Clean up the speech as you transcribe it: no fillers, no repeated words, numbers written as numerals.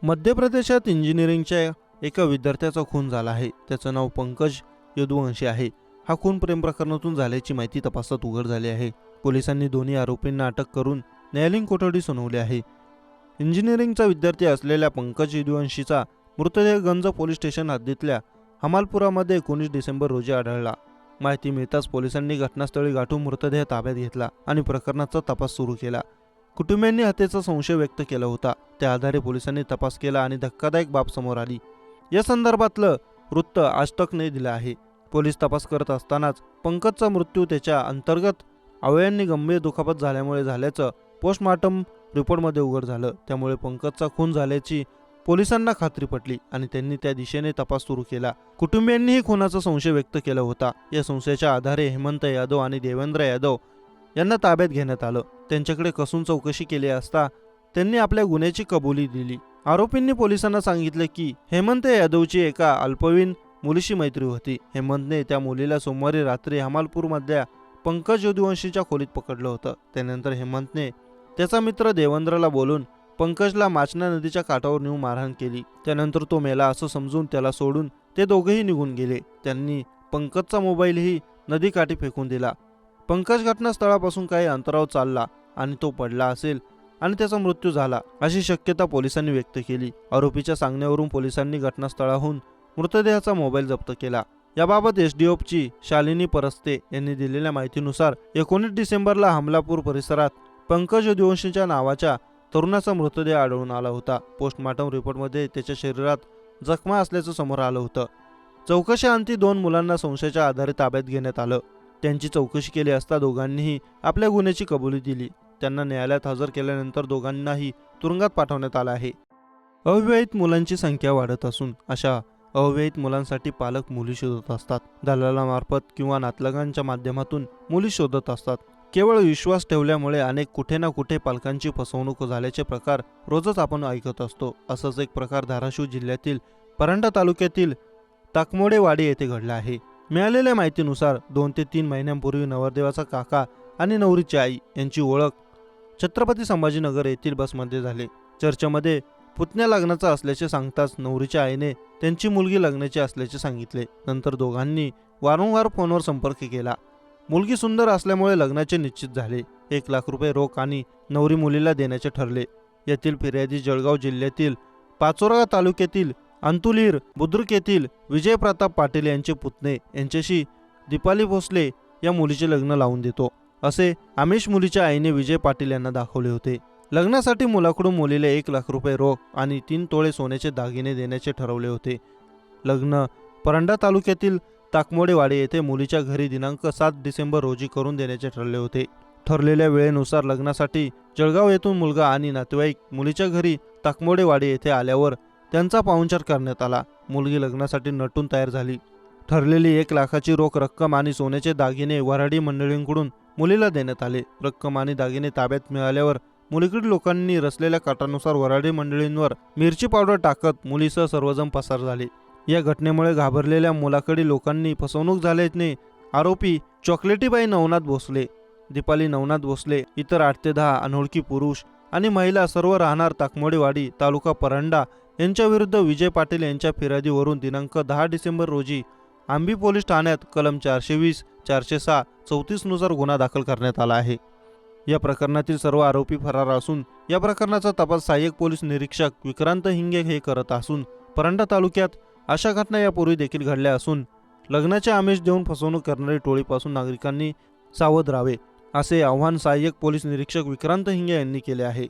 मध्य प्रदेशात इंजिनिअरिंगच्या एका विद्यार्थ्याचा खून झाला आहे। त्याचं नाव पंकज यदुवंशी आहे। हा खून प्रेम प्रकरणातून झाल्याची माहिती तपासात उघड झाली आहे। पोलिसांनी दोन्ही आरोपींना अटक करून न्यायालयीन कोठडी सुनावली आहे। इंजिनिअरिंगचा विद्यार्थी असलेल्या पंकज यदुवंशीचा मृतदेह गंज पोलीस स्टेशन हद्दीतल्या हमालपुरामध्ये 19 डिसेंबर रोजी आढळला। माहिती मिळताच पोलिसांनी घटनास्थळी गाठून मृतदेह ताब्यात घेतला आणि प्रकरणाचा तपास सुरू केला। कुटुंबियांनी हत्येचा संशय व्यक्त केला होता। त्या आधारे पोलिसांनी तपास केला आणि धक्कादायक बाब समोर आली। या संदर्भातलं वृत्त आज तकने दिलं आहे। पोलीस तपास करत असतानाच पंकजचा मृत्यू त्याच्या अंतर्गत अवयवांनी गंभीर दुखापत झाल्यामुळे झाल्याचं पोस्टमॉर्टम रिपोर्टमध्ये उघड झालं। त्यामुळे पंकजचा खून झाल्याची पोलिसांना खात्री पटली आणि त्यांनी त्या दिशेने तपास सुरू केला। कुटुंबियांनीही खुनाचा संशय व्यक्त केला होता। या संशयाच्या आधारे हेमंत यादव आणि देवेंद्र यादव यांना ताब्यात घेण्यात आलं। त्यांच्याकडे कसून चौकशी केली असता त्यांनी आपल्या गुन्ह्याची कबुली दिली। आरोपींनी पोलिसांना सांगितले की हेमंत यादवची एका अल्पवयीन मुलीशी मैत्री होती। हेमंतने त्या मुलीला सोमवारी रात्री हमालपूरमधल्या पंकज यदुवंशीच्या खोलीत पकडलं होतं। त्यानंतर हेमंतने त्याचा मित्र देवेंद्रला बोलून पंकजला माचना नदीच्या काठावर नेऊन मारहाण केली। त्यानंतर तो मेला असं समजून त्याला सोडून ते दोघेही निघून गेले। त्यांनी पंकजचा मोबाईलही नदीकाठी फेकून दिला। पंकज घटनास्थळापासून काही अंतरावर चालला आणि तो पडला असेल आणि त्याचा मृत्यू झाला अशी शक्यता पोलिसांनी व्यक्त केली। आरोपीच्या सांगण्यावरून पोलिसांनी घटनास्थळाहून मृतदेहाचा मोबाईल जप्त केला। याबाबत एसडीओची शालिनी परस्ते यांनी दिलेल्या माहितीनुसार 19 डिसेंबरला हमलापूर परिसरात पंकज यदुवंशीच्या नावाच्या तरुणाचा मृतदेह आढळून आला होता। पोस्टमॉर्टम रिपोर्टमध्ये त्याच्या शरीरात जखमा असल्याचं समोर आलं होतं। चौकशीअंती 2 मुलांना संशयाच्या आधारे ताब्यात घेण्यात आलं। त्यांची चौकशी केली असता दोघांनीही आपल्या गुन्ह्याची कबुली दिली। त्यांना न्यायालयात हजर केल्यानंतर दोघांनाही तुरुंगात पाठवण्यात आलं आहे। अविवाहित मुलांची संख्या वाढत असून अशा अविवाहित मुलांसाठी पालक मुली शोधत असतात। दलालामार्फत किंवा नातलगांच्या माध्यमातून मुली शोधत असतात। केवळ विश्वास ठेवल्यामुळे अनेक कुठे ना कुठे पालकांची फसवणूक झाल्याचे प्रकार रोजच आपण ऐकत असतो। असाच एक प्रकार धाराशिव जिल्ह्यातील परंडा तालुक्यातील ताकमोडेवाडी येथे घडला आहे। मिळालेल्या माहितीनुसार 2 ते 3 महिन्यांपूर्वी नवरदेवाचा काका आणि नवरीची आई यांची ओळख छत्रपती संभाजीनगर येथील बसमध्ये झाली। चर्चेमध्ये पुतण्या लग्नाचा असल्याचे सांगताच नवरीच्या आईने त्यांची मुलगी लग्नाची असल्याचे सांगितले। नंतर दोघांनी वारंवार फोनवर संपर्क केला। मुलगी सुंदर असल्यामुळे लग्नाचे निश्चित झाले। 1 लाख रुपये रोख आणि नवरी मुलीला देण्याचे ठरले। येथील फिर्यादी जळगाव जिल्ह्यातील पाचोरा तालुक्यातील अंतुलीर बुद्रुक येथील विजय प्रताप पाटील यांचे पुतणे यांच्याशी दीपाली भोसले या मुलीचे लग्न लावून देतो असे आमिष मुलीच्या आईने विजय पाटील यांना दाखवले होते। लग्नासाठी मुलाकडून मुलीला 1 लाख रुपये रोख आणि 3 तोळे सोन्याचे दागिने देण्याचे ठरवले होते। लग्न परंडा तालुक्यातील ताकमोडेवाडी येथे मुलीच्या घरी दिनांक 7 डिसेंबर रोजी करून देण्याचे ठरले होते। ठरलेल्या वेळेनुसार लग्नासाठी जळगाव येथून मुलगा आणि नातेवाईक मुलीच्या घरी ताकमोडेवाडी येथे आल्यावर त्यांचा पाहुणचार करण्यात आला। मुलगी लग्नासाठी नटून तयार झाली। ठरलेली 1 लाखाची रोख रक्कम आणि सोन्याचे दागिने वऱ्हाडी मंडळींकडून मुलीला देण्यात आले। रक्कम आणि दागिने ताब्यात मिळाल्यावर मुलीकडील लोकांनी रचलेल्या कटानुसार वऱ्हाडी मंडळींवर मिरची पावडर टाकत मुलीसह सर्वजण पसार झाले। या घटनेमुळे घाबरलेल्या मुलाकडील लोकांनी फसवणूक झाल्याने आरोपी चॉकलेटीबाई नवनाथ भोसले, दीपाली नवनाथ भोसले, इतर 8 ते 10 अनोळखी पुरुष आणि महिला सर्व राहणार ताकमोडेवाडी तालुका परंडा यांच्या विरुद्ध विजय पाटील यांच्या फिर्यादीवरून दिनांक 10 डिसेंबर रोजी आंबी पोलीस ठाण्यात कलम 420, 406, 34 नुसार गुन्हा दाखल करण्यात आला आहे। या प्रकरणातील सर्व आरोपी फरार असून या प्रकरणाचा तपास सहाय्यक पोलीस निरीक्षक विक्रांत हिंगे हे करत असून परंडा तालुक्यात अशा घटना यापूर्वी देखील घडल्या असून लग्नाचे आमिष देऊन फसवणूक करणारी टोळीपासून नागरिकांनी सावध राहावे असे आवाहन सहाय्यक पोलीस निरीक्षक विक्रांत हिंगे यांनी केले आहे।